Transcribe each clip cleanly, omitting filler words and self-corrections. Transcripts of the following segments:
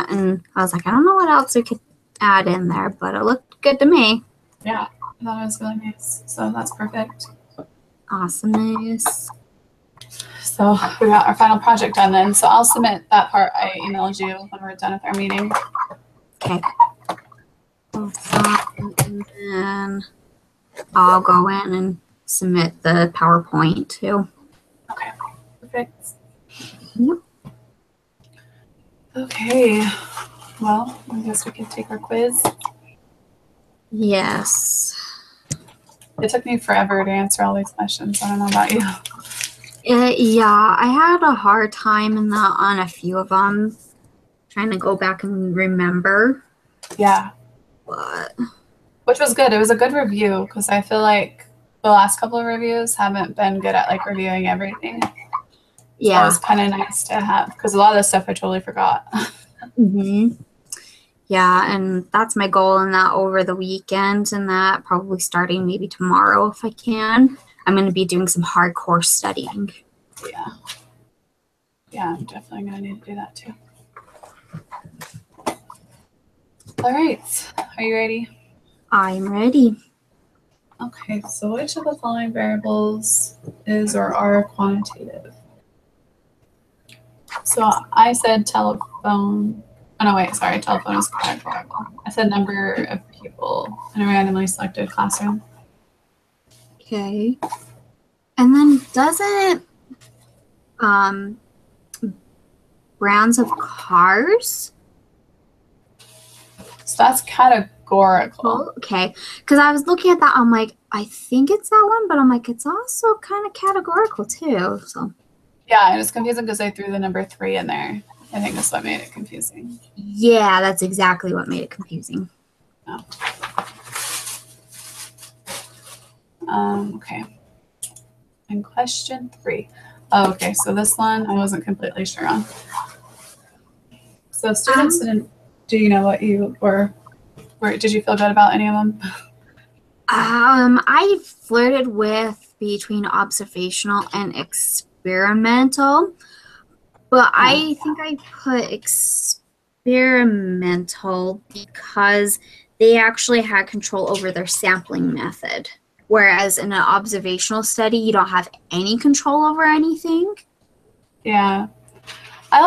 And I was like, I don't know what else we could add in there, but it looked good to me. Yeah, I thought it was really nice. So that's perfect. Awesomeness. So we got our final project done then. So I'll submit that part I emailed you when we're done with our meeting. Okay. Awesome. And then I'll go in and submit the PowerPoint too. Okay, perfect. Yep. Okay, well, I guess we could take our quiz. Yes. It took me forever to answer all these questions. I don't know about you. Yeah, I had a hard time on a few of them, trying to go back and remember. Yeah. But which was good. It was a good review because I feel like the last couple of reviews haven't been good at like reviewing everything. yeah, so it was kind of nice to have because a lot of this stuff I totally forgot. Yeah, and that's my goal in that over the weekend, and that probably starting maybe tomorrow if I can. I'm going to be doing some hardcore studying. Yeah, I'm definitely going to need to do that too. All right, are you ready? I'm ready. Okay, so which of the following variables is or are quantitative? So I said telephone. Oh, no, wait, sorry. Telephone is categorical. I said number of people in a randomly selected classroom. Okay. And then doesn't brands of cars? So that's categorical. Oh, okay. Because I was looking at that, I'm like, I think it's that one, but I'm like, it's also kind of categorical too. So yeah, it was confusing because I threw the number 3 in there. I think that's what made it confusing. Yeah, that's exactly what made it confusing. Oh. Okay. And question 3. Oh, okay, so this one I wasn't completely sure on. So students didn't. Do you know what you or did you feel good about any of them? I flirted with between observational and experimental, but I think I put experimental because they actually had control over their sampling method. Whereas in an observational study, you don't have any control over anything. Yeah. I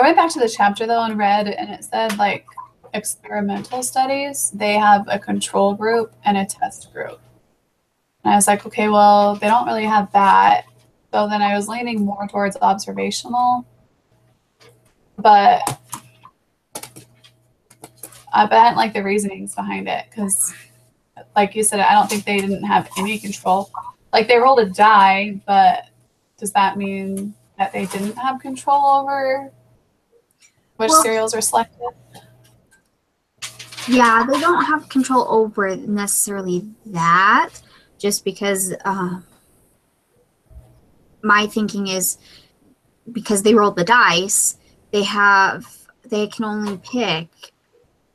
went back to the chapter though and read, and it said like experimental studies, they have a control group and a test group. And I was like, okay, well, they don't really have that. So then I was leaning more towards observational. But I didn't like the reasonings behind it because, like you said, I don't think they didn't have any control. Like they rolled a die, but does that mean that they didn't have control over which cereals are selected? Yeah, they don't have control over necessarily that, just because my thinking is because they rolled the dice, they can only pick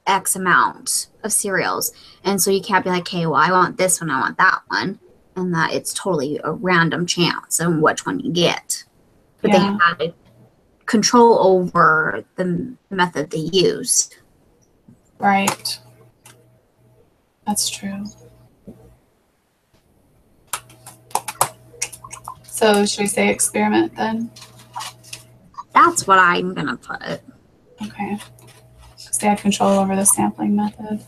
X amount of cereals. And so you can't be like, hey, well, I want this one, I want that one. And that it's totally a random chance on which one you get. But they had control over the method they used. Right. That's true. So should we say experiment then? That's what I'm going to put. Okay. Because they had control over the sampling method.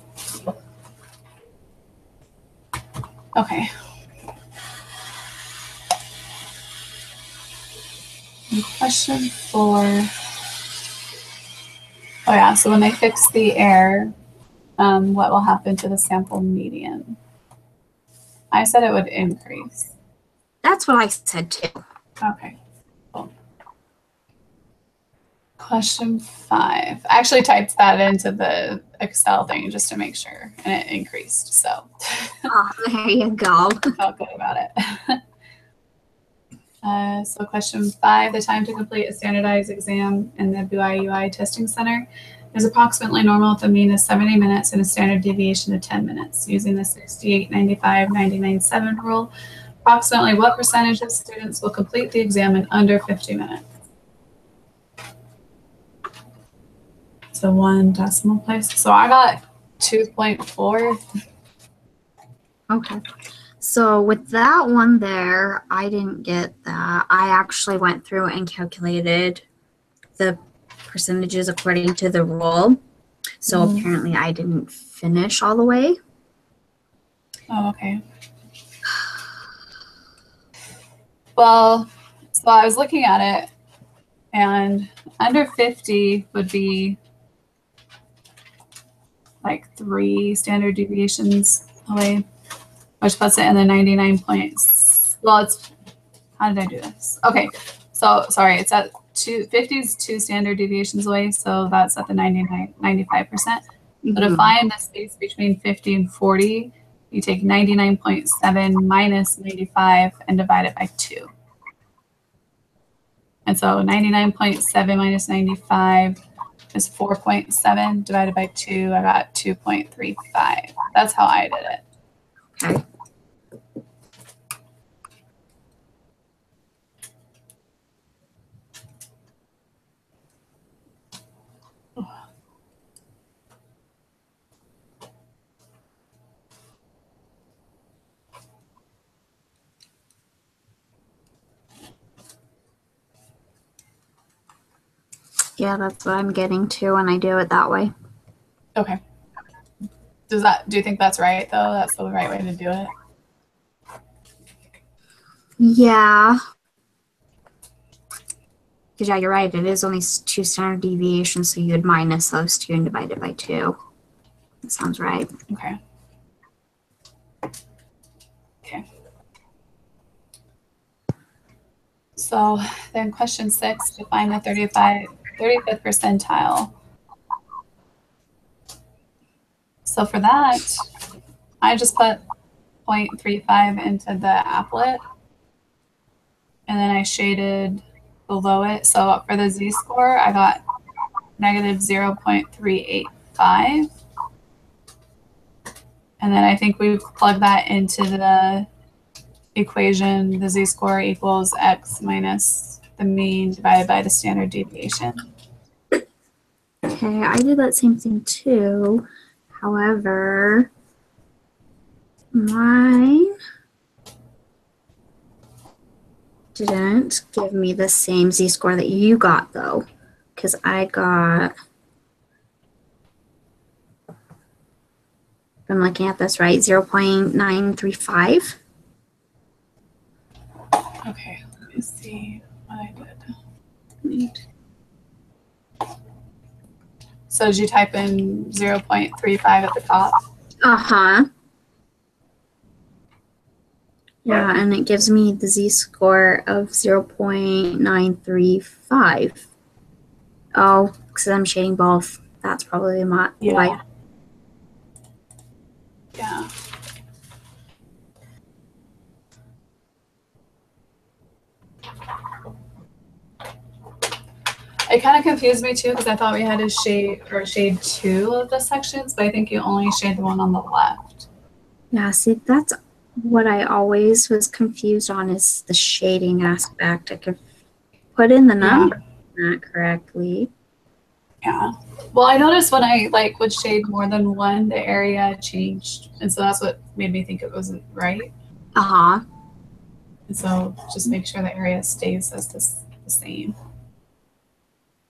Okay. And question 4. Oh yeah, so when they fix the error, what will happen to the sample median? I said it would increase. That's what I said too. Okay, cool. Question 5. I actually typed that into the Excel thing just to make sure, and it increased, so. Oh, there you go. Felt good about it. So question 5, the time to complete a standardized exam in the BYUI testing center is approximately normal if a mean is 70 minutes and a standard deviation of 10 minutes. Using the 68, 95, 99, 7 rule, approximately what percentage of students will complete the exam in under 50 minutes? to 1 decimal place. So I got 2.4. Okay. So with that one there, I didn't get that. I actually went through and calculated the percentages according to the rule. So apparently I didn't finish all the way. Oh, okay. Well, so I was looking at it, and under 50 would be like 3 standard deviations away, which puts it in the 99 points. Well, it's, how did I do this? Okay, so sorry, it's at 50 is 2 standard deviations away, so that's at the 95%. So to find the space between 50 and 40, you take 99.7 minus 95 and divide it by 2. And so 99.7 minus 95 is 4.7 divided by 2. I got 2.35. That's how I did it. Okay. Yeah, that's what I'm getting to when I do it that way. Okay. Do you think that's right though? That's the right way to do it? Yeah. Because yeah, you're right. It is only 2 standard deviations, so you'd minus those 2 and divide it by 2. That sounds right. Okay. Okay. So then question 6, define the 35th percentile. So for that, I just put 0.35 into the applet, and then I shaded below it. So for the z-score, I got negative 0.385. And then I think we plug that into the equation. The z-score equals x minus the mean divided by the standard deviation. Okay, I did that same thing too. However, mine didn't give me the same z-score that you got though, because I got, if I'm looking at this right, 0.935. Okay, let me see what I did. So did you type in 0.35 at the top? Uh-huh. Yeah, and it gives me the z-score of 0.935. Oh, because I'm shading both. That's probably why. Yeah. Yeah. It kind of confused me too because I thought we had to shade 2 of the sections, but I think you only shade the one on the left. Yeah, see, that's what I always was confused on, is the shading aspect. I could put in the number not correctly. Yeah. Well, I noticed when I would shade more than one, the area changed, and so that's what made me think it wasn't right. Uh-huh. And so just make sure the area stays as the same.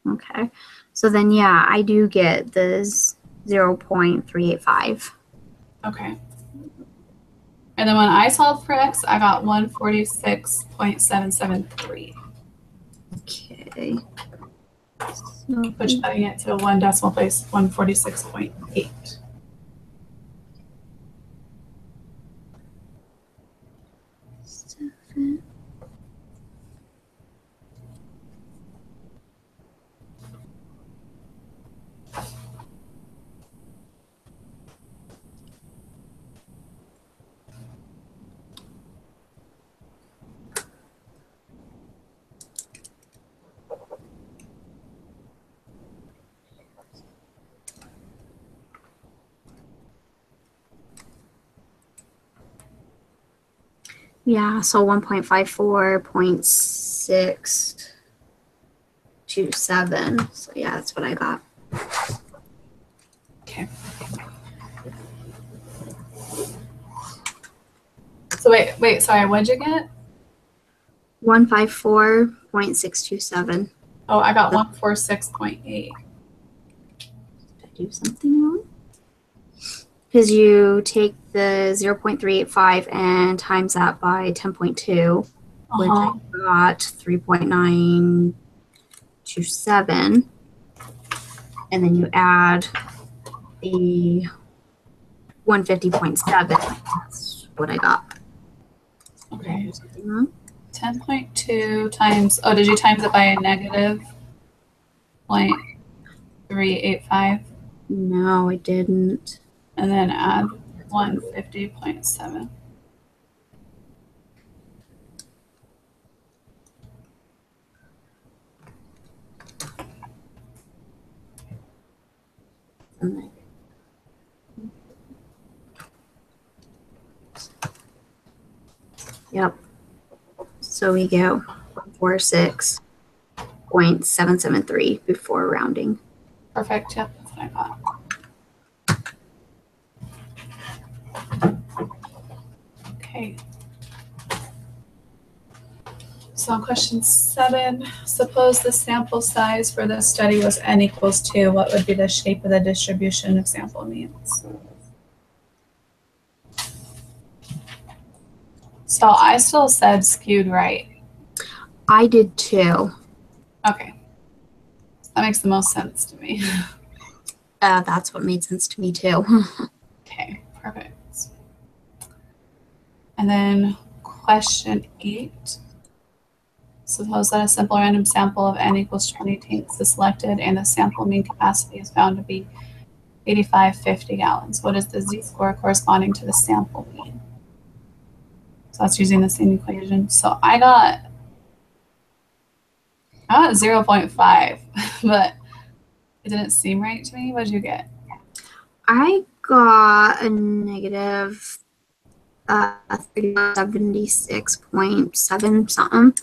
Okay. So then, yeah, I do get the 0.385. Okay. And then when I solved for x, I got 146.773. Okay. So, Which putting it to 1 decimal place, 146.8. yeah, so 1.54.627. So yeah, that's what I got. Okay. So wait, sorry, what'd you get? 154.627. Oh, I got 146.8. Did I do something wrong? Because you take the 0.385 and times that by 10.2, which I got 3.927. And then you add the 150.7. That's what I got. Okay. 10.2 times, oh, did you times it by a negative 0.385? No, I didn't. And then add 150.7. Yep. So we go 146.773 before rounding. Perfect. Yep, that's what I got. Okay. So question 7, suppose the sample size for this study was n equals 2. What would be the shape of the distribution of sample means? So I still said skewed right. I did too. Okay. That makes the most sense to me. That's what made sense to me too. Okay, perfect. And then question 8. Suppose that a simple random sample of n equals 20 tanks is selected and the sample mean capacity is found to be 8550 gallons. What is the z-score corresponding to the sample mean? So that's using the same equation. So I got 0.5, but it didn't seem right to me. What did you get? I got a negative 76.7 something,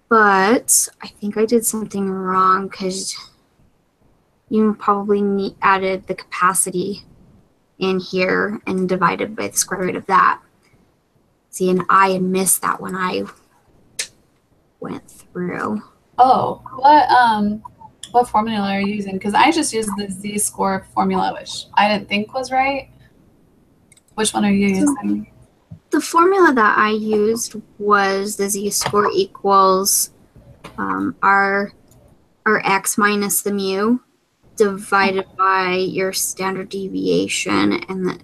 but I think I did something wrong because you probably added the capacity in here and divided by the square root of that. See, and I had missed that when I went through. Oh, what formula are you using? Because I just used the z-score formula, which I didn't think was right. Which one are you using? The formula that I used was the z-score equals our x minus the mu divided by your standard deviation, and then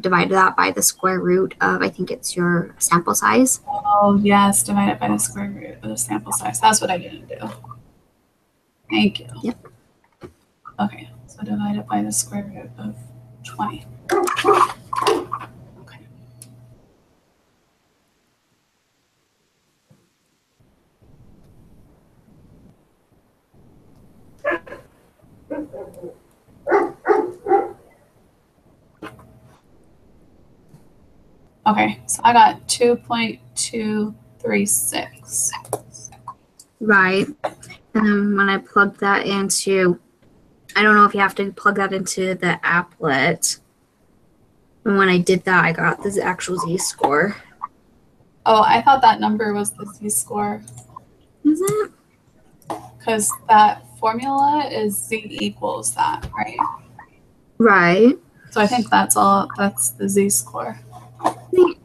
divided that by the square root of, I think it's your sample size. Oh, yes, divide it by the square root of the sample size. That's what I didn't do. Thank you. Yep. Okay, so divide it by the square root of 20. Okay. Okay, so I got 2.236. Right. And then when I plugged that into, I don't know if you have to plug that into the applet. And when I did that, I got this actual z-score. Oh, I thought that number was the z-score. Is it? Because that formula is z equals that, right? Right. So I think that's the z-score. I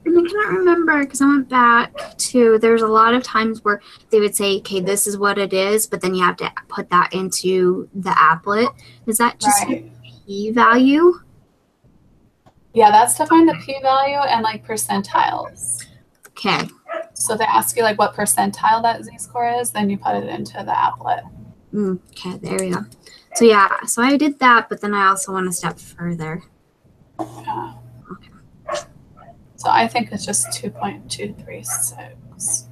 cannot remember because I went back to, there's a lot of times where they would say, okay, this is what it is, but then you have to put that into the applet. Is that just a p-value? Yeah, that's to find the p-value and like percentiles. Okay. So they ask you like what percentile that z-score is, then you put it into the applet. Okay, there we go. So yeah, so I did that, but then I also went a step further. Yeah. Okay. So I think it's just 2.236.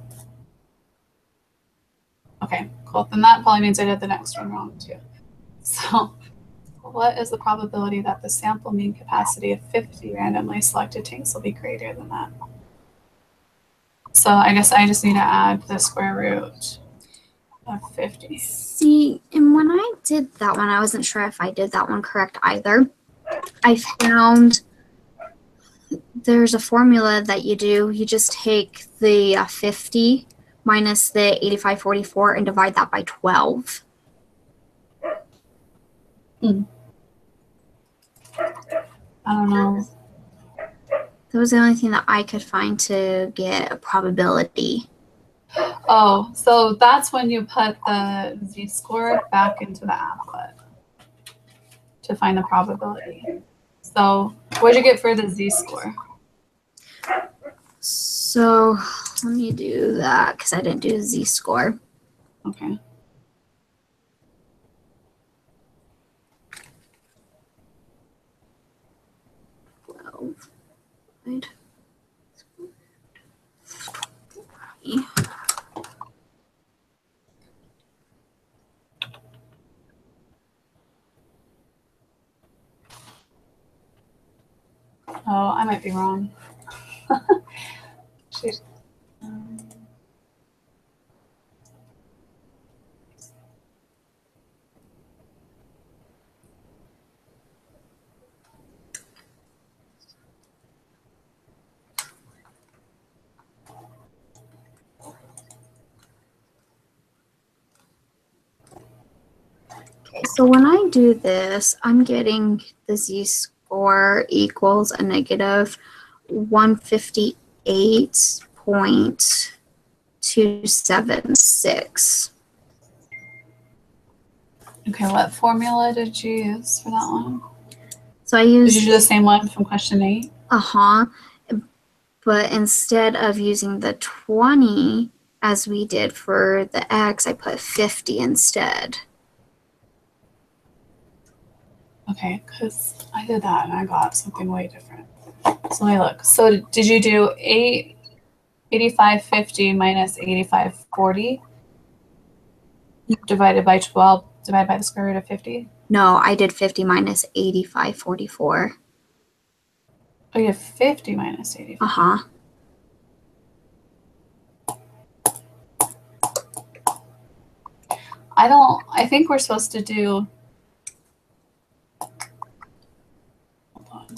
Okay, cool. Then that probably means I did the next one wrong too. So what is the probability that the sample mean capacity of 50 randomly selected tanks will be greater than that? So I guess I just need to add the square root 50. See, and when I did that one, I wasn't sure if I did that one correct either. I found there's a formula that you do. You just take the 50 minus the 8544 and divide that by 12. I don't know. That was the only thing that I could find to get a probability. Oh, so that's when you put the z-score back into the applet to find the probability. So what did you get for the z-score? So let me do that because I didn't do the z-score. Okay. Right. Oh, I might be wrong. Okay, so when I do this, I'm getting the z-score equals a negative 158.276. Okay, what formula did you use for that one? So I Did used you do the same one from question 8? But instead of using the 20 as we did for the x, I put 50 instead. Okay, because I did that and I got something way different. So let me look. So did you do 8550 minus 8540 divided by 12 divided by the square root of 50? No, I did 50 minus 8544. Oh, you have 50 minus 85. I think we're supposed to do, hold on.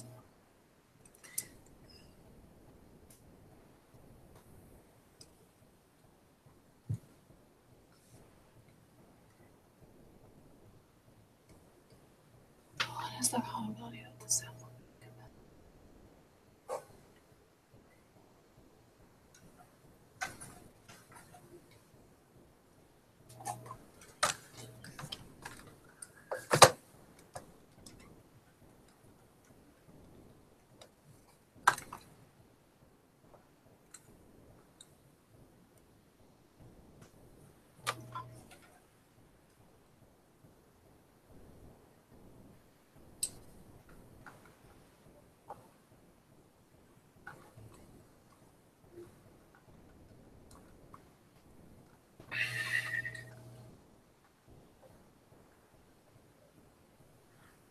What is the probability of the sample?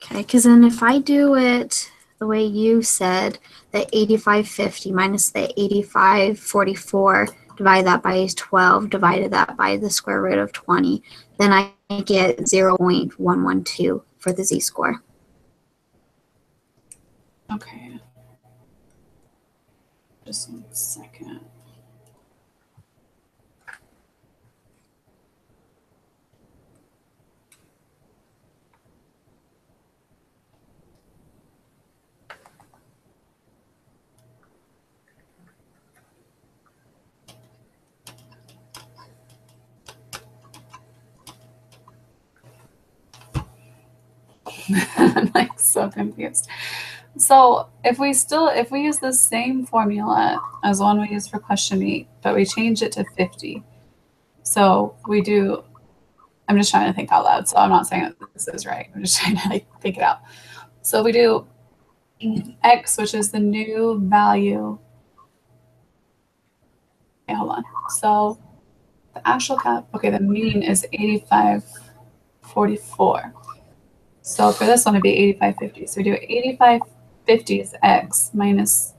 Okay, because then if I do it the way you said, the 8550 minus the 8544, divide that by 12, divided that by the square root of 20, then I get 0.112 for the z-score. Okay. Just 1 second. I'm like so confused. So if we use the same formula as one we used for question 8, but we change it to 50. So we do, I'm just trying to think out loud. So I'm not saying that this is right. I'm just trying to like think it out. So we do x, which is the new value. Okay, hold on. So the actual the mean is 8544. So for this one, it'd be 8550. So we do 8550 is x minus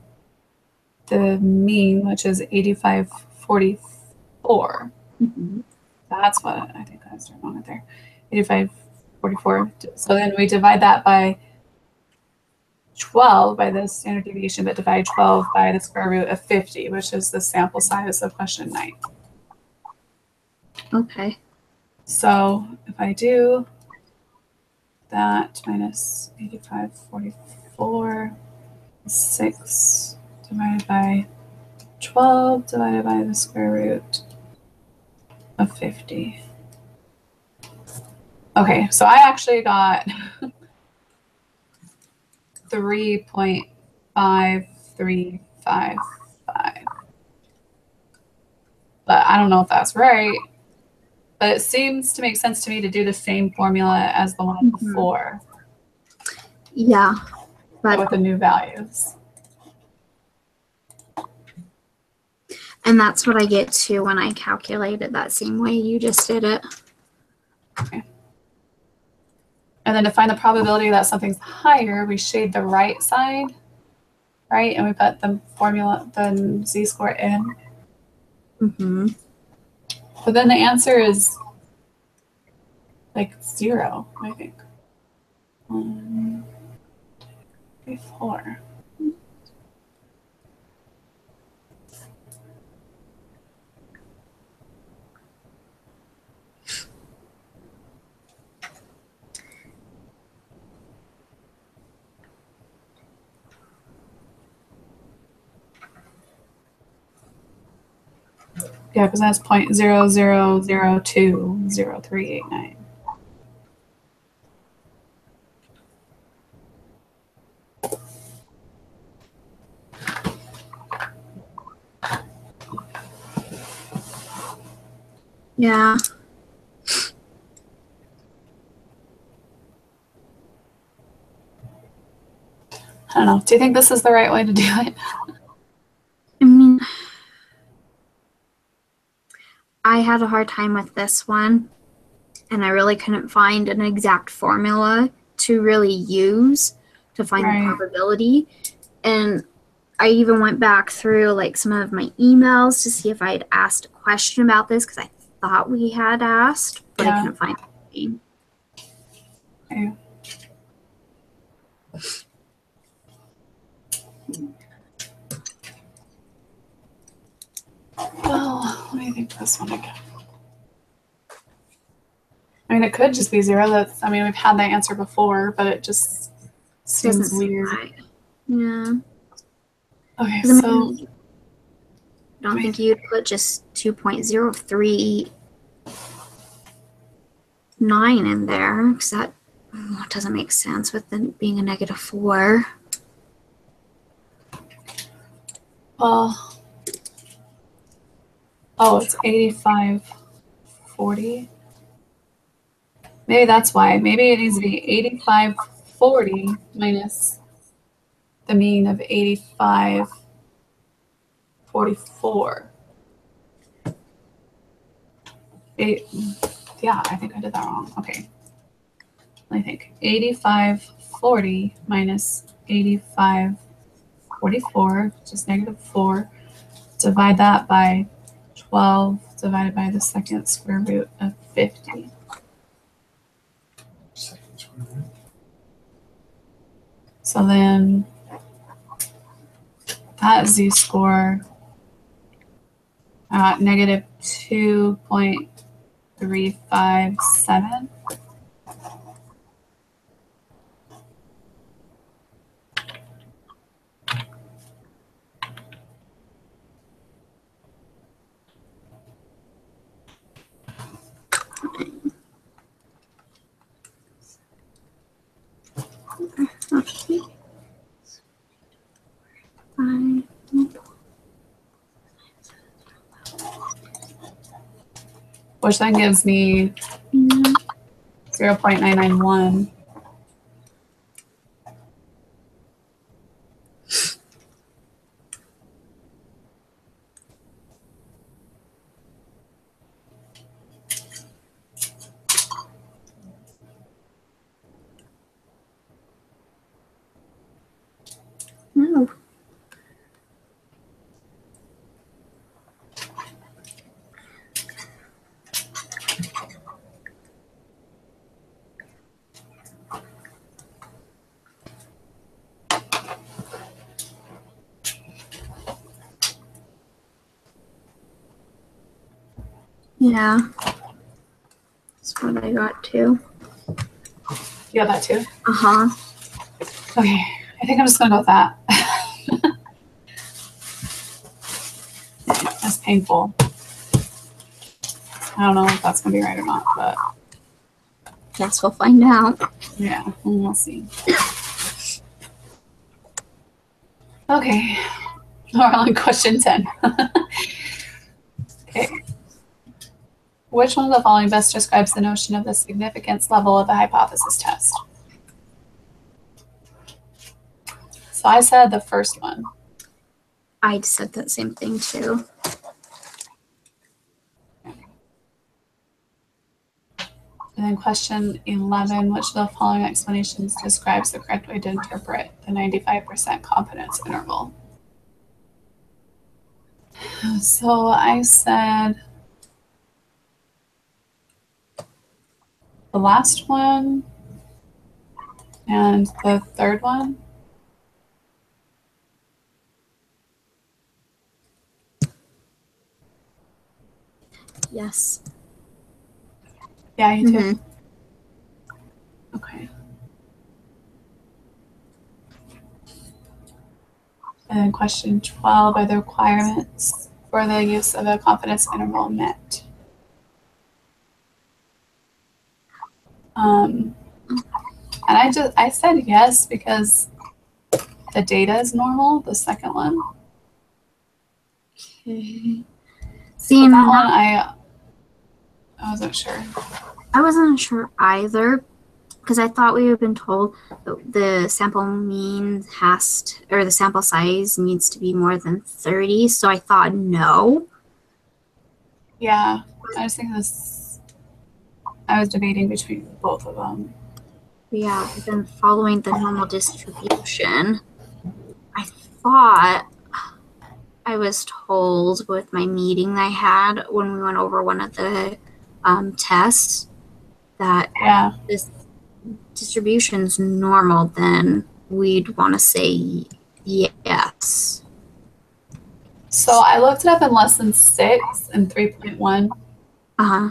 the mean, which is 8544. Mm-hmm. That's what I think I was doing wrong there. 85, 44. So then we divide that by 12 by the standard deviation, but divide 12 by the square root of 50, which is the sample size of question 9. Okay. So if I do that minus 85, 44, 6 divided by 12 divided by the square root of 50. Okay, so I actually got 3.5355. But I don't know if that's right. But it seems to make sense to me to do the same formula as the one before. Yeah. But with the new values. And that's what I get to when I calculate it that same way you just did it. Okay. And then to find the probability that something's higher, we shade the right side, right? And we put the formula, the z-score in. Mm-hmm. But then the answer is like 0, I think. 1, 2, 3, 4. Yeah, because that's 0.00020389. Yeah. I don't know. Do you think this is the right way to do it? I mean, I had a hard time with this one, and I really couldn't find an exact formula to really use to find the probability. And I even went back through like some of my emails to see if I had asked a question about this because I thought we had asked, but I couldn't find anything. Okay. Well, let me think this one again. I mean, it could just be 0. That's, I mean, we've had that answer before, but it just seems weird. Right. Yeah. Okay, I mean, so I don't think you'd put just 2.039 in there because that doesn't make sense with it being a -4. Well, oh, it's 8540. Maybe that's why. Maybe it needs to be 8540 minus the mean of 8544. Yeah, I think I did that wrong. Okay. Let me think. 8540 minus 8544, which is -4. Divide that by 12 divided by the second square root of 50. So then that z-score -2.357. Okay. Which then gives me 0.991. No. Yeah. That's what I got too. You got that too? Uh-huh. Okay. I think I'm just going to go with that. That's painful. I don't know if that's going to be right or not, but Guess we'll find out. yeah, we'll see. Okay. We're on question 10. Okay. Which one of the following best describes the notion of the significance level of a hypothesis test? So I said the first one. I said that same thing too. And then question 11, which of the following explanations describes the correct way to interpret the 95% confidence interval? So I said the last one and the third one. Yes. Yeah, you too. Mhm. Okay. And then question 12, are the requirements for the use of a confidence interval met? And I said yes because the data is normal, the second one. Okay. But See, that one I wasn't sure. I wasn't sure either because I thought we had been told that the sample mean has to, or the sample size needs to be more than 30. So I thought no. Yeah, I just think this. I was debating between both of them. Yeah, but then following the normal distribution, I thought I was told with my meeting I had when we went over one of the tests that Yeah. this distribution's normal, then we'd want to say yes. So I looked it up in lesson 6 and 3.1, Uh-huh.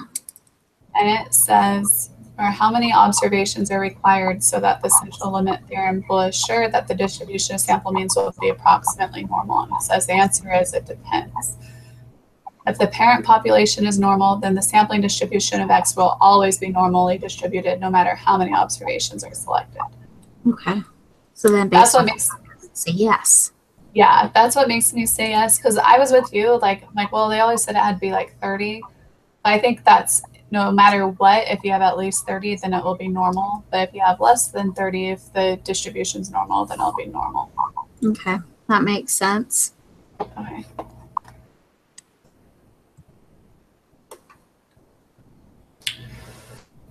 and it says, or how many observations are required so that the central limit theorem will assure that the distribution of sample means will be approximately normal? And it says the answer is it depends. If the parent population is normal, then the sampling distribution of X will always be normally distributed no matter how many observations are selected. Okay. So then That's based what on makes say yes. Yeah, that's what makes me say yes. Because I was with you, like, well, they always said it had to be like 30. But I think that's no matter what, if you have at least 30, then it will be normal. But if you have less than 30, if the distribution's normal, then it'll be normal. Okay. That makes sense. Okay.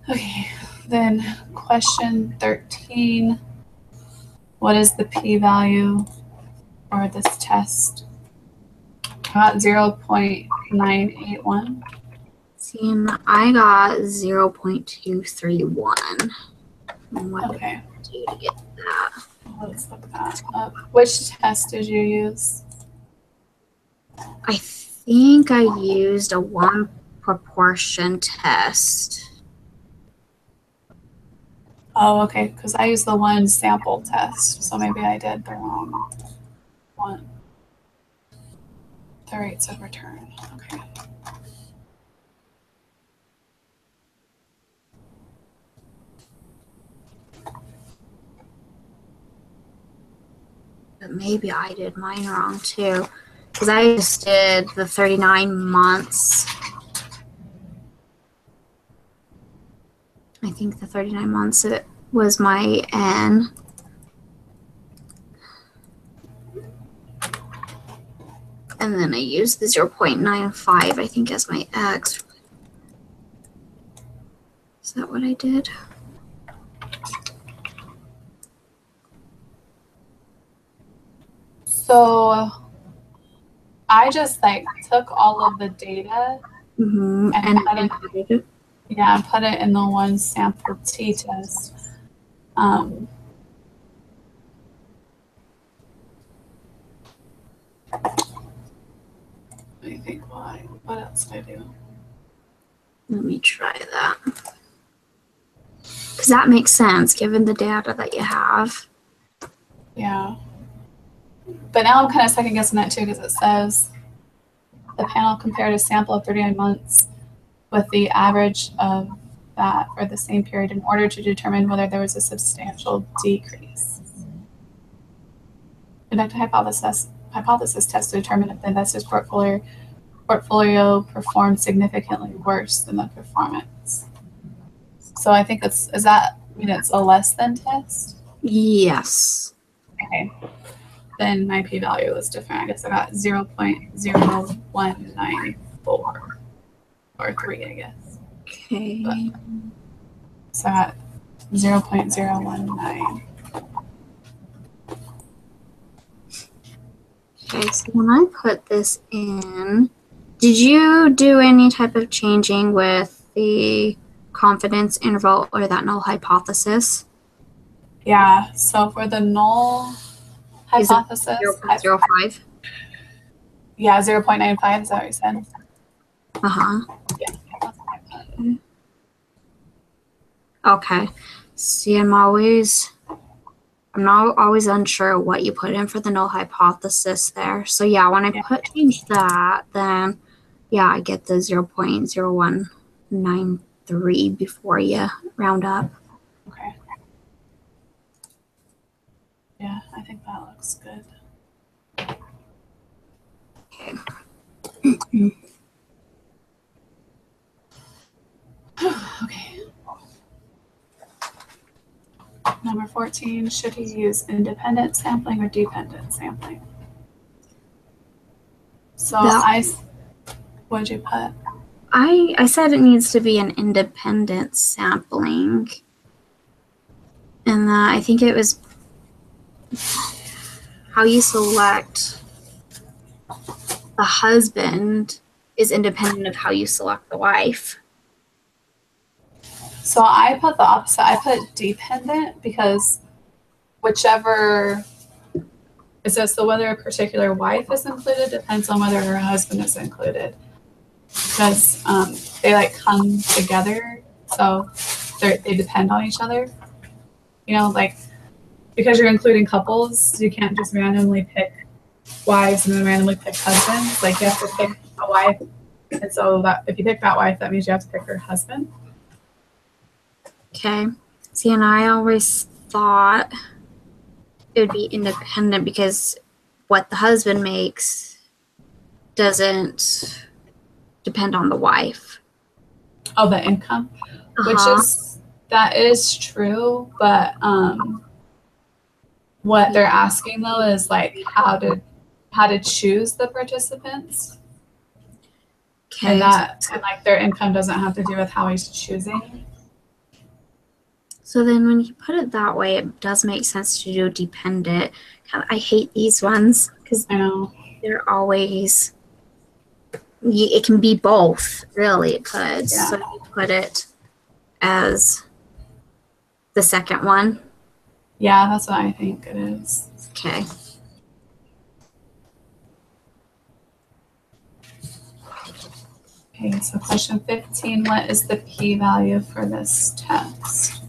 Okay, then question 13. What is the p-value for this test? Got 0.981. See, and I got 0.231. What Okay, did I do to get that? let's look that up. Which test did you use? I think I used a one proportion test. Oh, okay, because I used the one sample test, so maybe I did the wrong one. The rates of return, okay. But maybe I did mine wrong too. Because I just did the 39 months. I think the 39 months it was my N. And then I used the 0.95, I think, as my X. Is that what I did? So I just like took all of the data Mm-hmm. and put it. Yeah, put it in the one sample t-test. Let me think why. What else did I do? Let me try that. Because that makes sense given the data that you have. Yeah. But now I'm kind of second guessing that too because it says the panel compared a sample of 39 months with the average of that for the same period in order to determine whether there was a substantial decrease. Conduct a hypothesis test to determine if the investor's portfolio performed significantly worse than the performance. So I think it's a less than test? Yes. Okay. Then my p-value was different. I guess I got 0.0194 or 3, I guess. Okay. But, so I got 0.019. Okay, so when I put this in, did you do any type of changing with the confidence interval or that null hypothesis? Yeah, so for the null hypothesis, 0.05? Yeah, 0.95, is that what you said? Uh-huh. Yeah. Okay. See, I'm not always unsure what you put in for the null hypothesis there. So yeah, when I change that, then yeah, I get the 0.0193 before you round up. Okay. Yeah, I think that looks good. Okay. Okay. Number 14, should he use independent sampling or dependent sampling? So what'd you put? I said it needs to be an independent sampling. And I think it was how you select the husband is independent of how you select the wife. So I put the opposite. I put dependent because whichever it says, so whether a particular wife is included depends on whether her husband is included. Because they like come together, so they depend on each other. You know, like because you're including couples, you can't just randomly pick wives and then randomly pick husbands. Like you have to pick a wife, and so that if you pick that wife, that means you have to pick her husband. Okay. See, and I always thought it would be independent because what the husband makes doesn't depend on the wife. Oh, the income, which that is true, but what they're asking though is like how to choose the participants. Okay. And like their income doesn't have to do with how he's choosing. So then when you put it that way, it does make sense to do dependent. I hate these ones because they're always, it can be both, really, it could. Yeah. So you put it as the second one. Yeah, that's what I think it is. Okay. Okay, so question 15, what is the p-value for this test?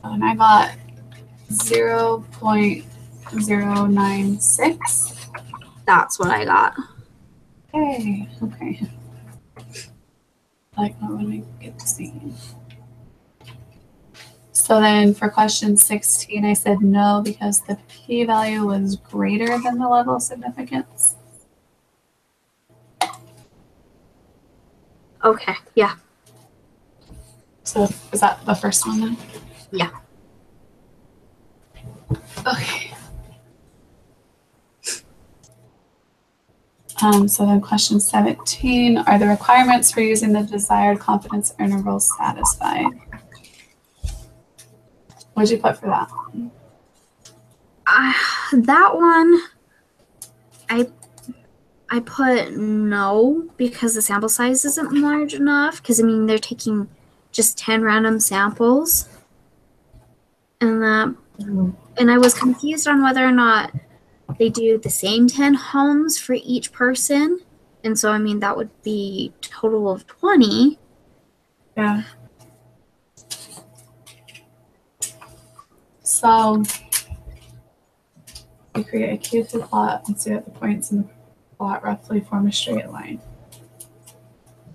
And I got 0.096. That's what I got. Okay. Like, let me get to see. So then for question 16, I said no because the p-value was greater than the level of significance. Okay, yeah. So is that the first one then? Yeah. Okay. So then question 17, are the requirements for using the desired confidence interval satisfied? What did you put for that? That one, I put no because the sample size isn't large enough. Because, I mean, they're taking just 10 random samples. And I was confused on whether or not they do the same 10 homes for each person And so, I mean, that would be total of 20. Yeah. So we create a Q-tip plot and see that the points in the plot roughly form a straight line.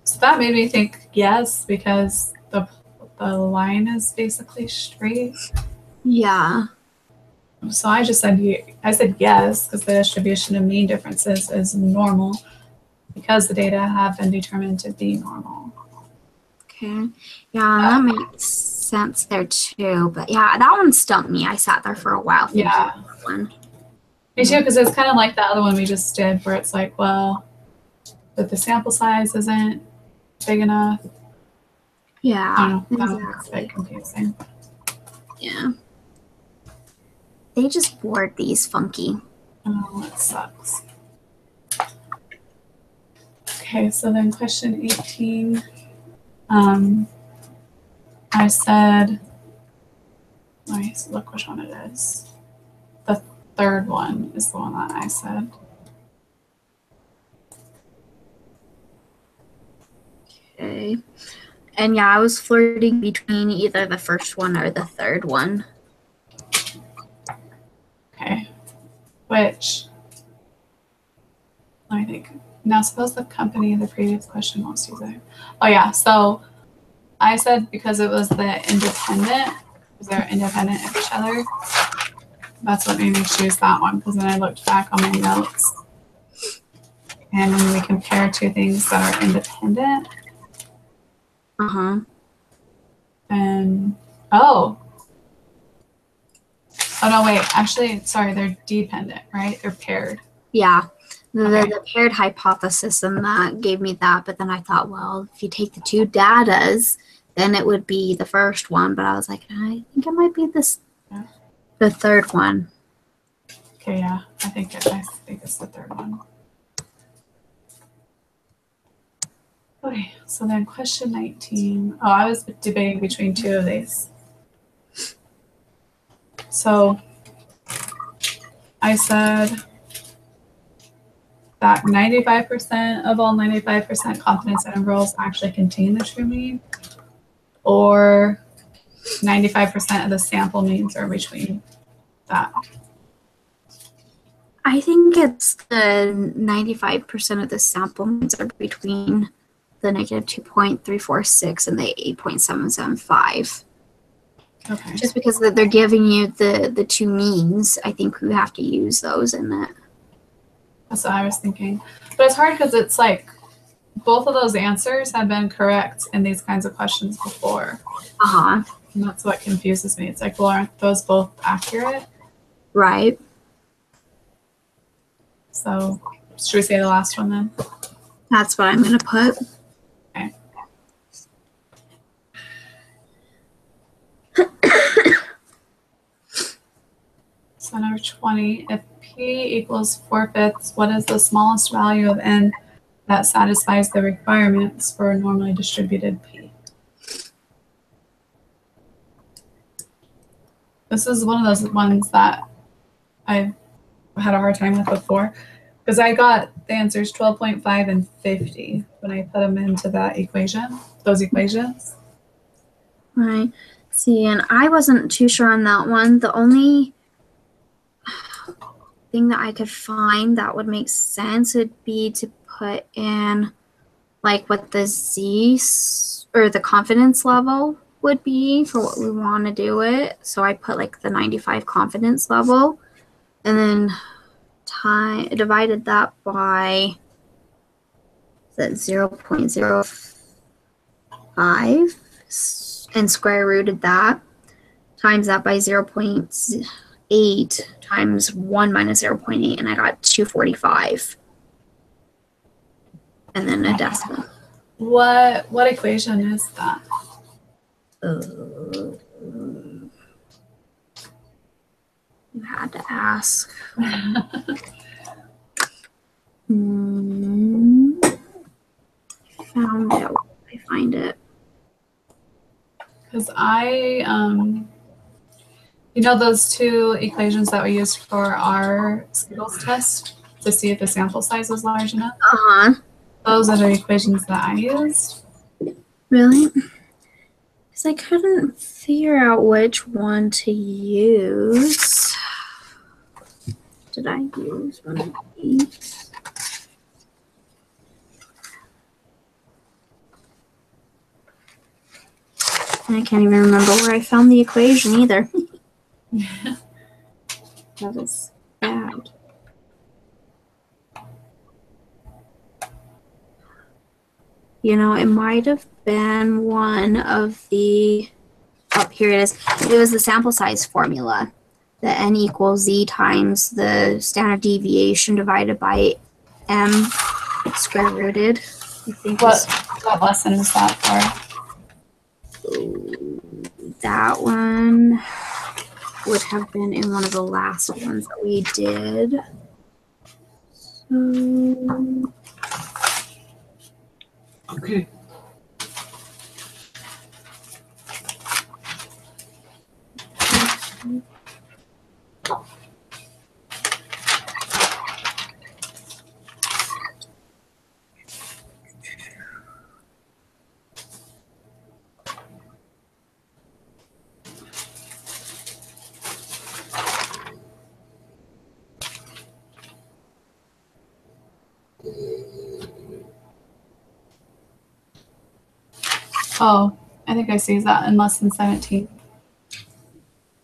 So that made me think yes, because the line is basically straight. Yeah. So I just said yes, because the distribution of mean differences is normal because the data have been determined to be normal. Okay. Yeah, that makes sense there too. But yeah, that one stumped me. I sat there for a while thinking about that one. Me too, because it's kind of like the other one we just did, where it's like, well, that the sample size isn't big enough. Yeah, I don't know. exactly. That's a bit confusing. Yeah. They just board these funky. Oh, that sucks. Okay, so then question 18. I said, let me look which one it is. The third one is the one that I said. Okay. And yeah, I was flirting between either the first one or the third one. Okay. Which, let me think. Now, suppose the company, the previous question wants to use it. Oh, yeah. So I said because it was the independent, because they're independent of each other. That's what made me choose that one, because then I looked back on my notes. And when we compare two things that are independent, then, oh no, wait, actually, sorry, they're dependent, right? They're paired. Yeah, the paired hypothesis, and that gave me that. But then I thought, well, if you take the two datas, then it would be the first one. But I was like, I think it might be the third one. Okay, yeah, I think it's the third one. Okay, so then question 19. Oh, I was debating between two of these. So I said that 95% of all 95% confidence intervals actually contain the true mean, or 95% of the sample means are between that. I think it's the 95% of the sample means are between the -2.346 and the 8.775. Okay. Just because they're giving you the two means, I think we have to use those in it. That's what I was thinking. But it's hard because it's like both of those answers have been correct in these kinds of questions before. And that's what confuses me. It's like, well, aren't those both accurate? Right. So should we say the last one then? That's what I'm going to put. Okay. So number 20, if P equals 4/5, what is the smallest value of N that satisfies the requirements for a normally distributed P? This is one of those ones that I've had a hard time with before, because I got the answers 12.5 and 50 when I put them into that equation, those equations. Right. See, and I wasn't too sure on that one. The only thing that I could find that would make sense would be to put in like what the Z or the confidence level would be for what we want to do it. So I put like the 95 confidence level, and then divided that by 0.05 and square rooted that, times that by 0.8 times 1 minus 0.8, and I got 245. And then a decimal. What equation is that? You had to ask. Found it. I find it. Because you know those two equations that we used for our Skittles test to see if the sample size was large enough? Those are the equations that I used. Really? Because I couldn't figure out which one to use. Did I use one of these? I can't even remember where I found the equation either. That was bad. You know, it might have been one of the, oh, here it is. It was the sample size formula. The n equals z times the standard deviation divided by m square rooted. I think What lesson is that for? That one would have been in one of the last ones that we did. Okay. Oh, I think I see that in lesson 17.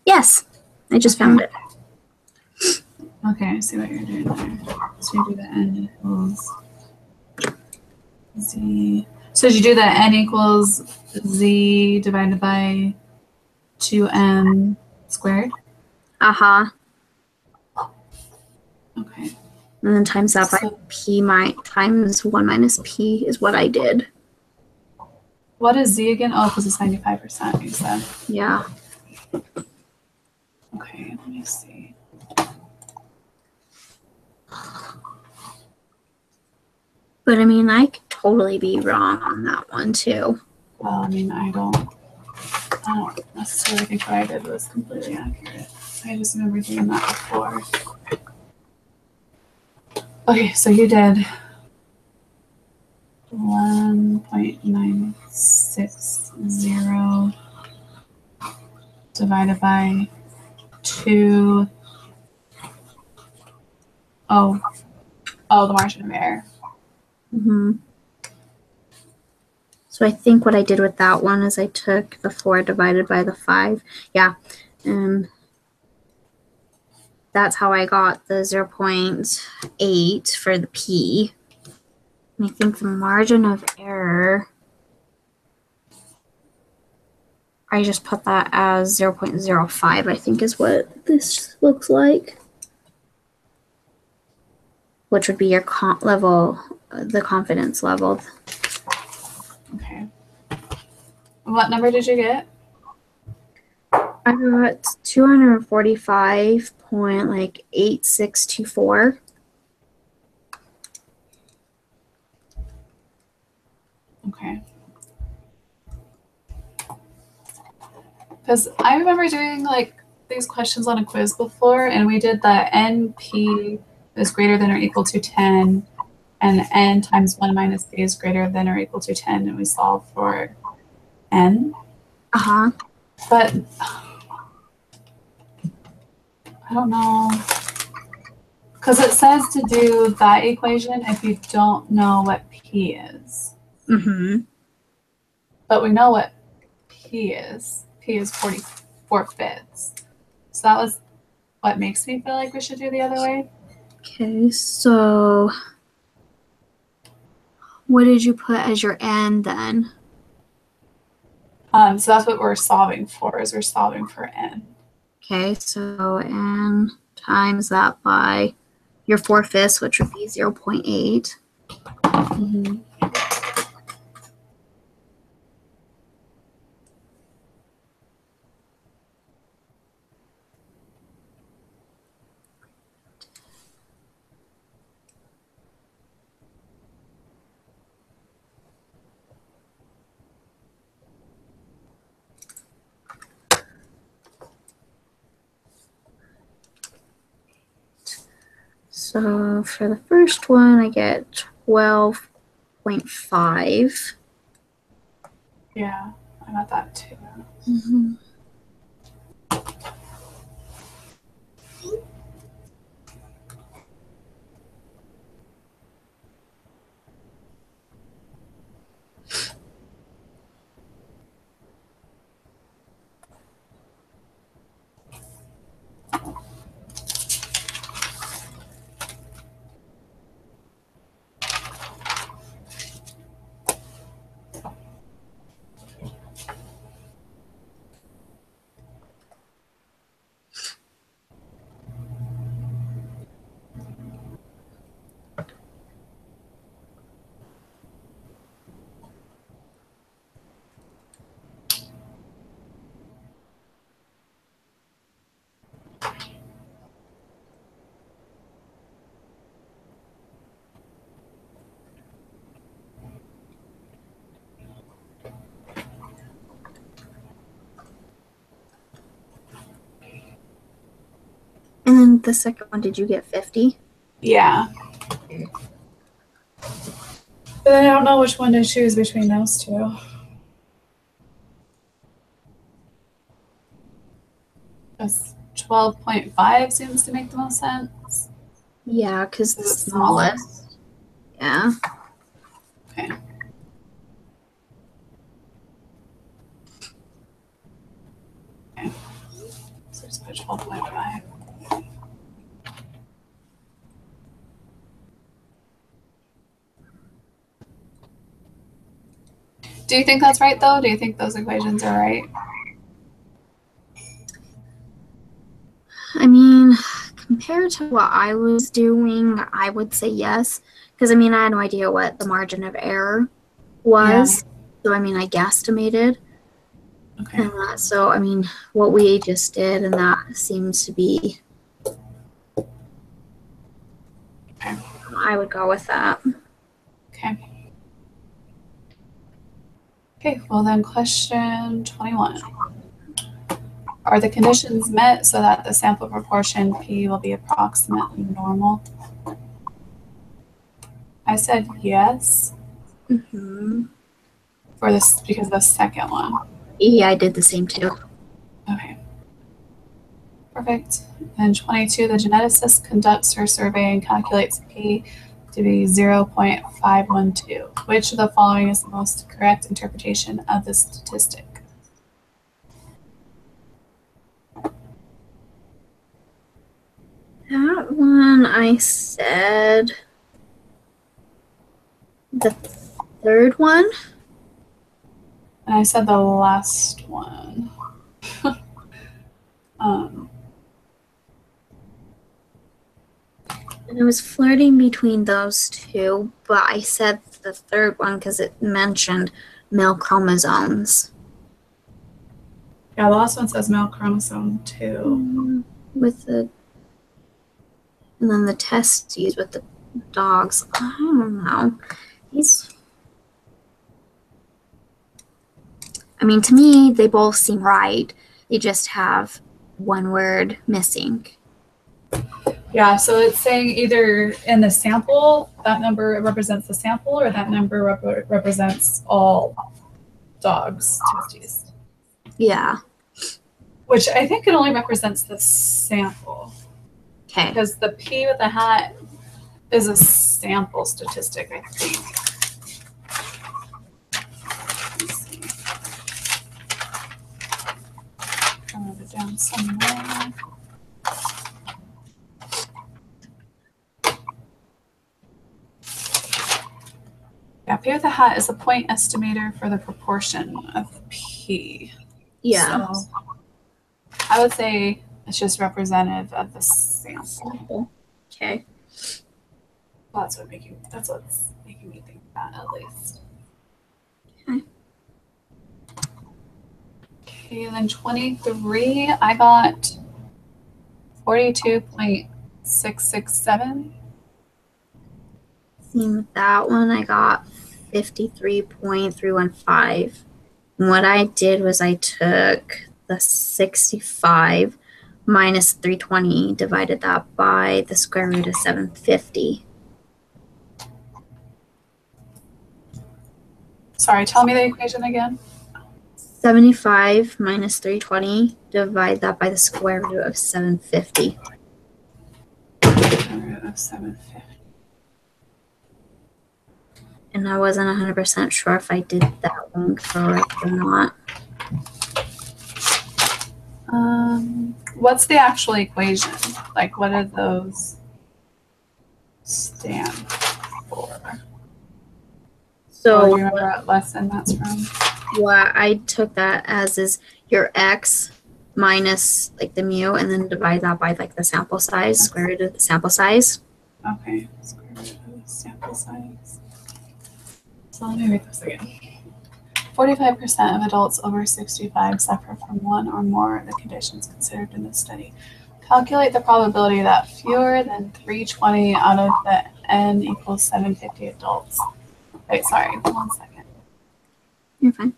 Yes, I just found it. Okay, I see what you're doing there. So you do the n equals z. So did you do the n equals z divided by 2m squared? Uh-huh. Okay. And then times that by p times 1 minus p is what I did. What is z again? Oh, because it's 95%, you said. Yeah. Okay, let me see. But I mean, I could totally be wrong on that one too. Well, I mean, I don't necessarily think what I did was completely accurate. I just remember doing that before. Okay, so you did 1.960 divided by 2. Oh, the margin of error. Mm-hmm. So I think what I did with that one is I took the 4 divided by the 5. Yeah. And that's how I got the 0.8 for the P. And I think the margin of error, I just put that as 0.05, I think is what this looks like. Which would be your the confidence level. Okay. What number did you get? I got 245.8624. Okay. Because I remember doing like these questions on a quiz before, and we did the NP is greater than or equal to 10, and n times 1 minus p is greater than or equal to 10, and we solve for n. Uh-huh. But I don't know. Because it says to do that equation if you don't know what p is. Mm-hmm. But we know what p is. P is 44/5. So that was what makes me feel like we should do the other way. Okay, so what did you put as your n then? So that's what we're solving for, is we're solving for n. Okay, so n times that by your 4/5, which would be 0.8. Mm-hmm. So for the first one, I get 12 0.5. Yeah, I got that too. Mm-hmm. And then the second one, did you get 50? Yeah. But I don't know which one to choose between those two. Just 12.5 seems to make the most sense. Yeah, because the It's smaller. smallest. Yeah. Okay. Okay. So just put 12.5. Do you think that's right, though? Do you think those equations are right? I mean, compared to what I was doing, I would say yes. Because, I mean, I had no idea what the margin of error was. So, I mean, I guesstimated. Okay. So, I mean, what we just did, and that seems to be, Okay. I would go with that. Okay. Okay, well then question 21. Are the conditions met so that the sample proportion P will be approximately normal? I said yes Mm-hmm. for this because of the second one. Yeah, I did the same too. Okay. Perfect. And 22, the geneticist conducts her survey and calculates P to be 0.512. Which of the following is the most correct interpretation of this statistic? That one, I said the third one. And I said the last one. And I was flirting between those two, but I said the third one because it mentioned male chromosomes. Yeah, the last one says male chromosome 2. With the, and then the test used with the dogs. I don't know. I mean, to me, they both seem right. They just have one word missing. Yeah, so it's saying either in the sample, that number represents the sample, or that number represents all dogs' testes. Yeah. Which I think it only represents the sample. Okay. Because the P with the hat is a sample statistic, I think. Let's see. I wrote it down somewhere. Yeah, P with the hat is a point estimator for the proportion of P. Yeah. So I would say it's just representative of the sample. Okay. Well, that's what's making me think that at least. Okay. Okay, and then 23, I got 42.667. Same with that one. I got 53.315. And what I did was I took the 65 minus 320, divided that by the square root of 750. Sorry, tell me the equation again. 75 minus 320, divide that by the square root of 750. Square root of 750. And I wasn't 100% sure if I did that one correct or not. What's the actual equation? Like, what do those stand for? So do you remember what lesson that's from? What I took that as is your x minus like the mu, and then divide that by like the sample size, square root of the sample size. Okay, square root of the sample size. So let me read this again. 45% of adults over 65 suffer from one or more of the conditions considered in this study. Calculate the probability that fewer than 320 out of the n equals 750 adults. Wait, sorry, 1 second. You're fine.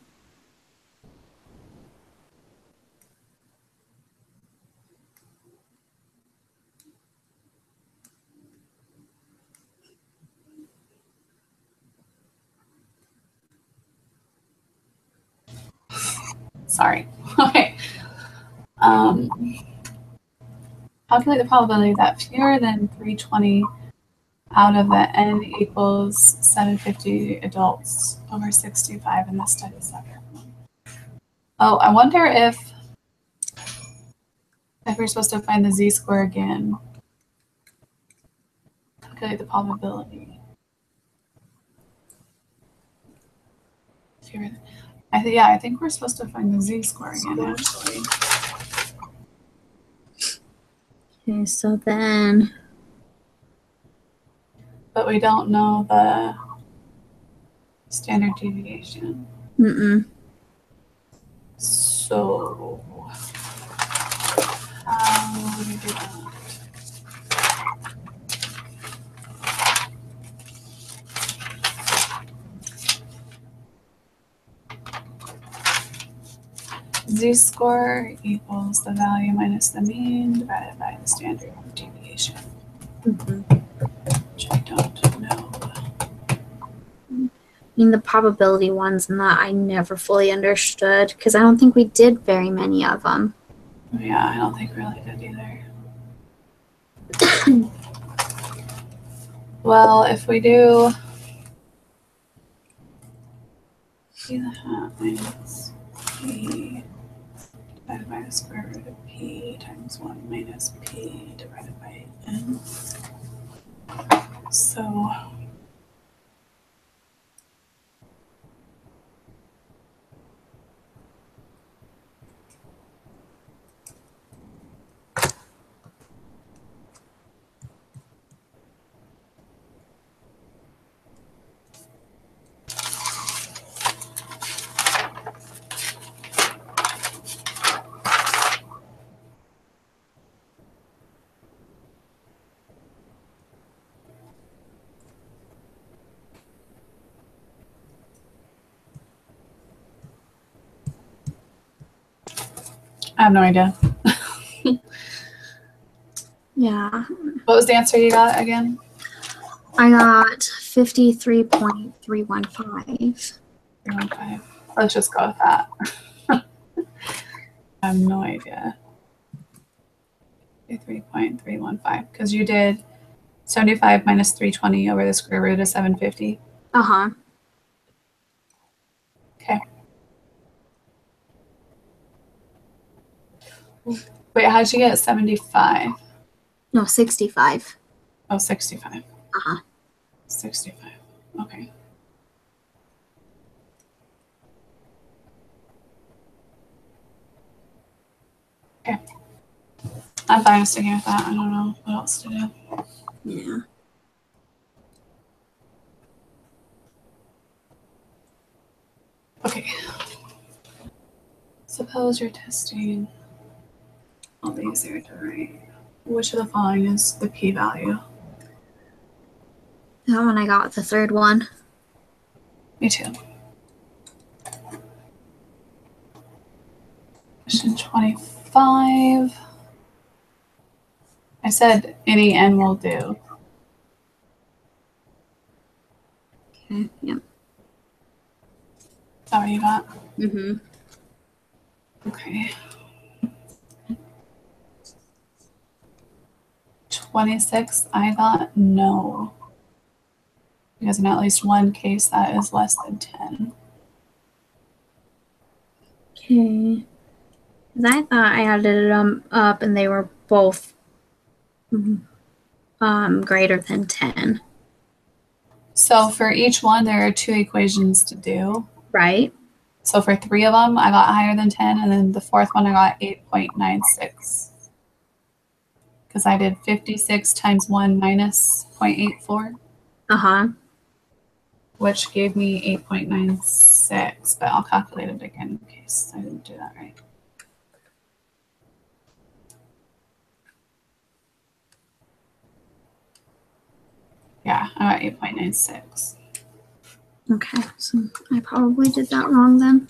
Sorry. Okay. Calculate the probability that fewer than 320 out of the n equals 750 adults over 65 in this study suffer. Oh, I wonder if we're supposed to find the z-score again. Calculate the probability. I think we're supposed to find the z-score again, actually. Okay, so then. But we don't know the standard deviation. So, how do we do that? Z-score equals the value minus the mean divided by the standard deviation. Which I don't know. I mean, the probability ones and that I never fully understood because I don't think we did very many of them. Yeah, I don't think we really did either. Well, if we do p the hat minus p divided by the square root of p times 1 minus p divided by n. So I have no idea. Yeah. What was the answer you got again? I got 53.315. 315. Let's just go with that. I have no idea. 3.315. Because you did 75 minus 320 over the square root of 750. Uh-huh. Okay. Wait, how'd you get 75? No, 65. Oh, 65. Uh-huh. 65. Okay. Okay. I'm fine sticking with that. I don't know what else to do. Yeah. Okay. Suppose you're testing all these are to right. Which of the following is the p-value? That one I got the third one. Me too. Question 25. I said any n will do. Okay, yep. that what you got? Mm-hmm. Okay. 26, I got no. Because in at least one case that is less than 10. Okay. Because I thought I added them up and they were both greater than 10. So for each one, there are 2 equations to do. Right? So for 3 of them, I got higher than 10, and then the 4th one, I got 8.96. Because I did 56 times 1 minus 0.84, Uh-huh. which gave me 8.96, but I'll calculate it again in case I didn't do that right. Yeah, I got 8.96. Okay, so I probably did that wrong then.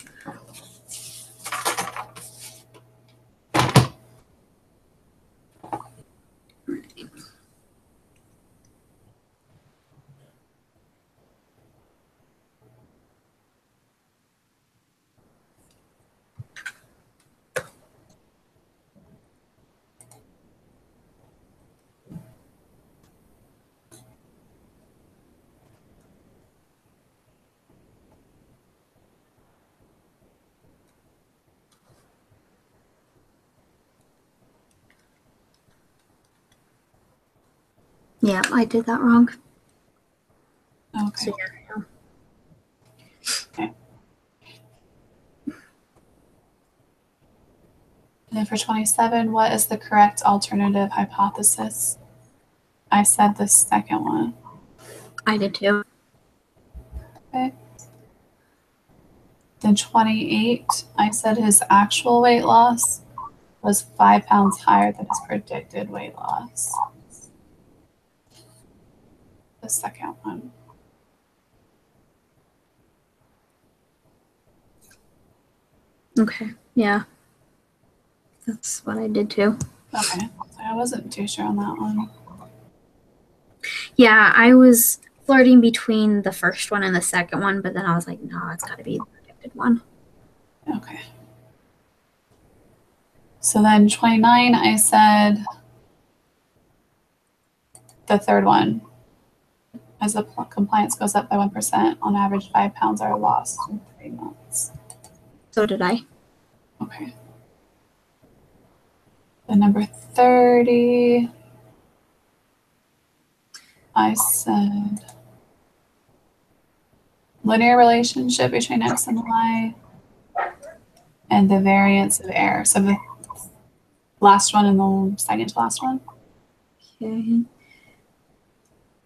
Yeah, I did that wrong. Okay. So yeah. Okay. And then for 27, what is the correct alternative hypothesis? I said the second one. I did too. Okay. Then 28, I said his actual weight loss was 5 pounds higher than his predicted weight loss. The second one. Okay, yeah. That's what I did too. Okay, I wasn't too sure on that one. Yeah, I was flirting between the first one and the second one, but then I was like, no, it's got to be the predicted one. Okay. So then 29, I said the third one. As the compliance goes up by 1%, on average, 5 pounds are lost in 3 months. So did I. Okay. The number 30, I said linear relationship between X and Y and the variance of error. So the last one and the second to last one. Okay.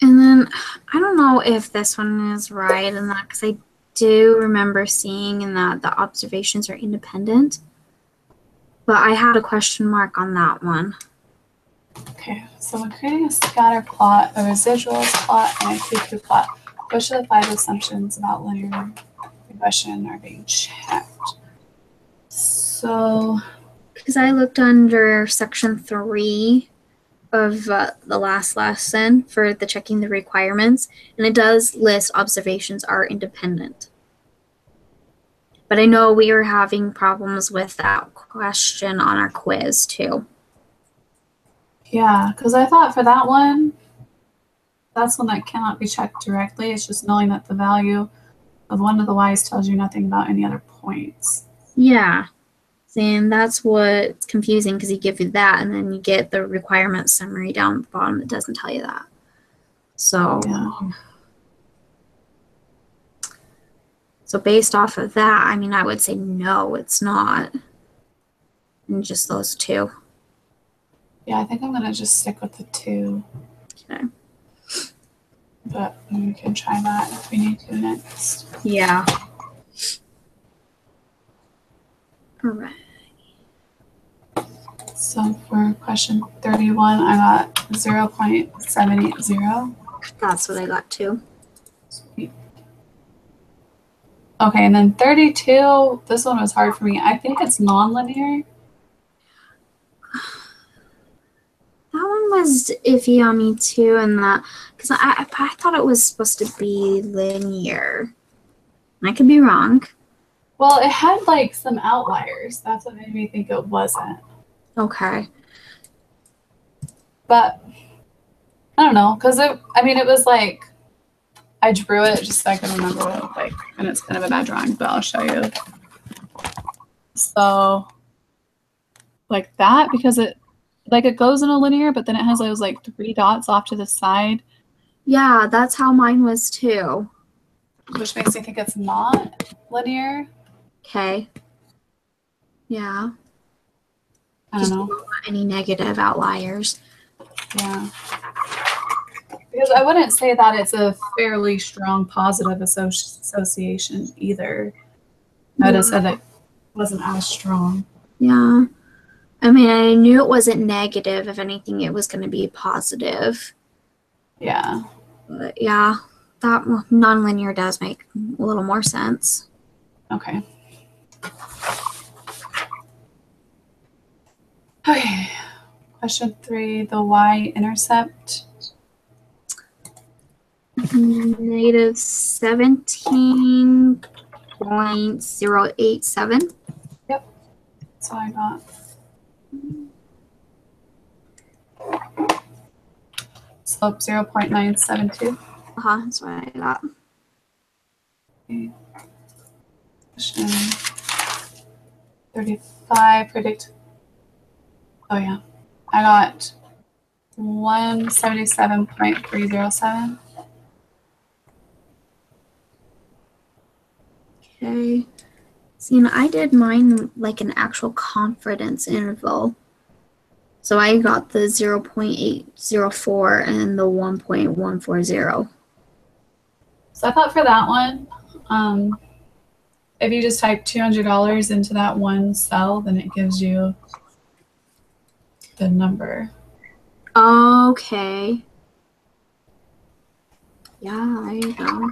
And then I don't know if this one is right in that because I do remember seeing in that the observations are independent. But I had a question mark on that one. Okay, so when creating a scatter plot, a residuals plot, and a QQ plot, which of the 5 assumptions about linear regression are being checked? So, Because I looked under section 3 of the last lesson for the checking the requirements, and it does list observations are independent. But I know we were having problems with that question on our quiz too. yeah, because I thought for that one, that's one that cannot be checked directly. It's just knowing that the value of one of the y's tells you nothing about any other points. Yeah. And that's what's confusing because you give you that and then you get the requirement summary down at the bottom that doesn't tell you that. So, Yeah. So based off of that, I mean, I would say no, it's not. And just those 2. Yeah, I think I'm going to just stick with the 2. Okay. But we can try that if we need to next. Yeah. All right. So for question 31, I got 0.780. That's what I got too. Sweet. Okay, and then 32, this one was hard for me. I think it's nonlinear. That one was iffy on me too, and that because I thought it was supposed to be linear. I could be wrong. Well, it had like some outliers. That's what made me think it wasn't. Okay. But I don't know, because it was like I drew it just so I can remember what it looked like, and it's kind of a bad drawing, but I'll show you. So, like that, because it goes in a linear, but then it has those like 3 dots off to the side, Yeah, that's how mine was too. which makes me think it's not linear. Okay. Yeah. I don't Just know. don't want any negative outliers. Yeah. Because I wouldn't say that it's a fairly strong positive association either. I would have said it wasn't as strong. Yeah. I mean, I knew it wasn't negative. If anything, it was going to be positive. Yeah. But yeah, that nonlinear does make a little more sense. Okay. Okay. Question 3, the y-intercept. Negative 17.087. Yep. So I got. Slope 0.972. That's what I got. Okay. Question 35, predict. Oh, yeah. I got 177.307. Okay. See, and I did mine like an actual confidence interval. So I got the 0.804 and the 1.140. So I thought for that one, if you just type $200 into that one cell, then it gives you the number. Okay. Yeah, there you go.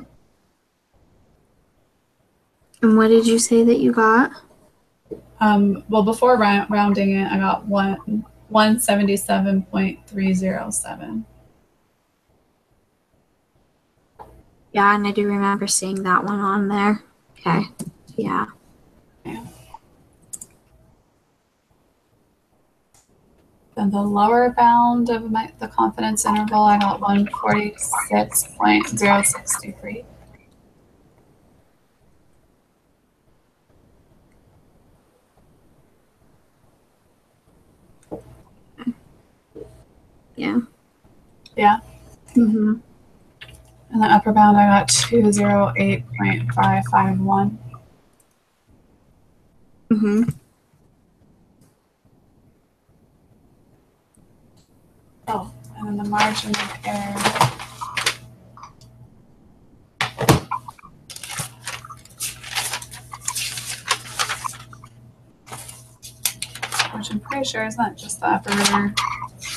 And what did you say that you got? Well, before rounding it, I got 177.307. Yeah, and I do remember seeing that one on there. Okay. Yeah. Yeah. Then the lower bound of the confidence interval, I got 146.063. Yeah. Yeah. Mm-hmm. And the upper bound, I got 208.551. Mm-hmm. Oh, and then the margin of error. Which I'm pretty sure is not just the upper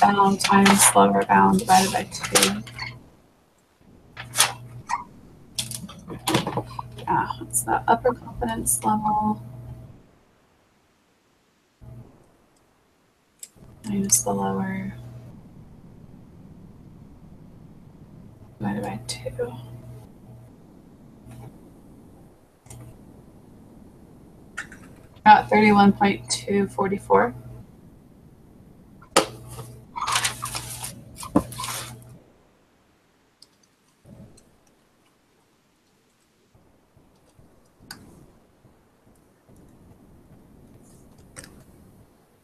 bound times lower bound divided by 2. Yeah, it's the upper confidence level minus the lower divided by 2. Got 31.244.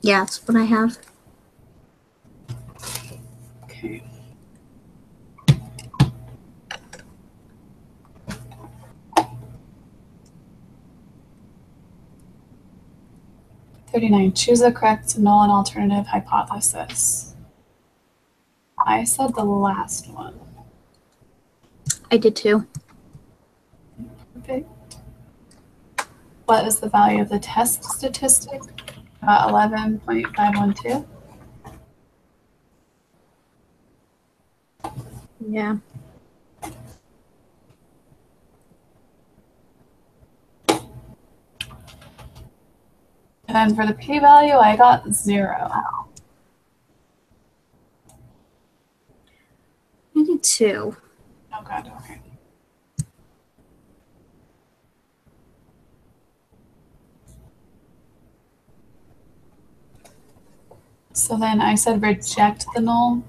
Yeah, that's what I have. Okay. Choose the correct null and alternative hypothesis. I said the last one. I did too. Perfect. What is the value of the test statistic? 11.512. Yeah. And then for the p-value, I got 0. I did too. Oh god, okay. So then I said reject the null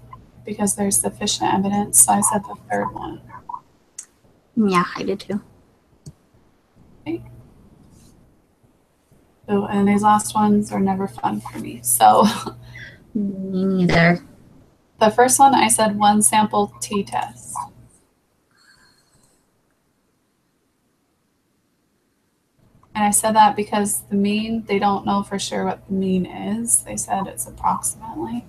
because there's sufficient evidence. So I said the third one. Yeah, I did too. Okay. Oh, and these last ones are never fun for me. So Me neither. the first one I said one sample t-test. And I said that because the mean, they don't know for sure what the mean is. They said it's approximately.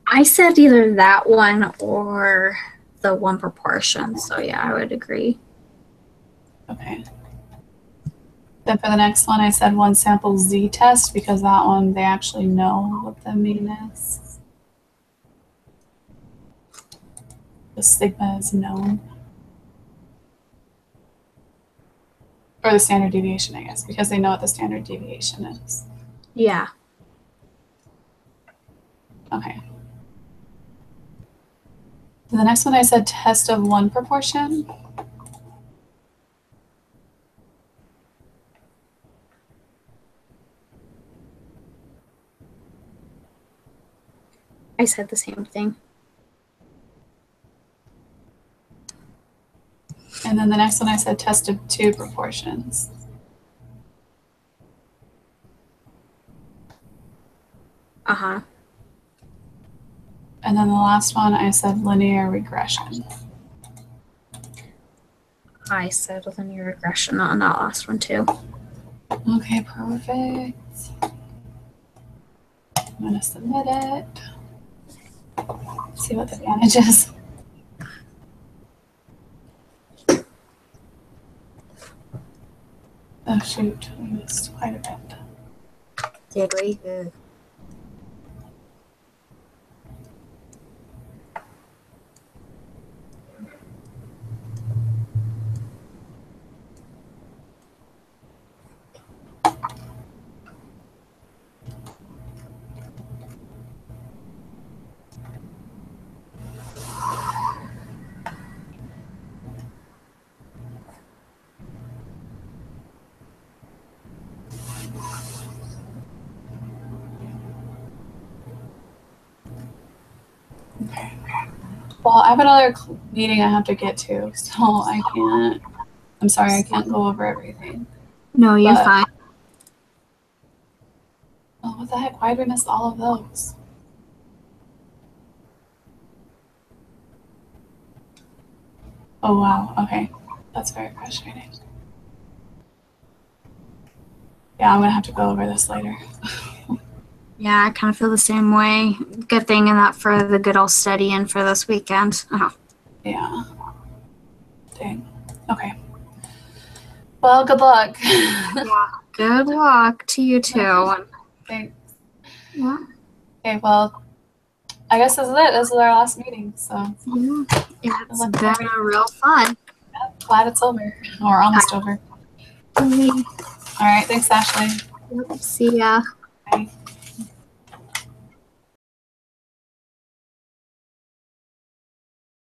I said either that one or the one proportion. So yeah, I would agree. Okay. Then for the next one, I said one sample z-test because that one, they actually know what the mean is. The sigma is known. Or the standard deviation, I guess, because they know what the standard deviation is. Yeah. Okay. So the next one I said test of one proportion. I said the same thing. And then the next one I said test of two proportions. Uh-huh. And then the last one I said linear regression. I said linear regression on that last one too. Okay, perfect. I'm gonna submit it. See what the advantage is. Oh shoot, we missed quite a bit. Did we? Okay. Well, I have another meeting I have to get to, so I can't. I'm sorry, I can't go over everything. No, you're But- fine. Oh, what the heck? Why did we miss all of those? Oh, wow. Okay. That's very frustrating. Yeah, I'm going to have to go over this later. Yeah, I kind of feel the same way. Good thing in that for the good old studying for this weekend. Oh. Yeah. Dang. Okay. Well, good luck. Yeah. Good luck to you too. Thanks. Yeah. Okay, well, I guess this is it. This is our last meeting, so Yeah. It's been a real fun. glad it's over. Or almost over. Okay. All right. Thanks, Ashley. See ya.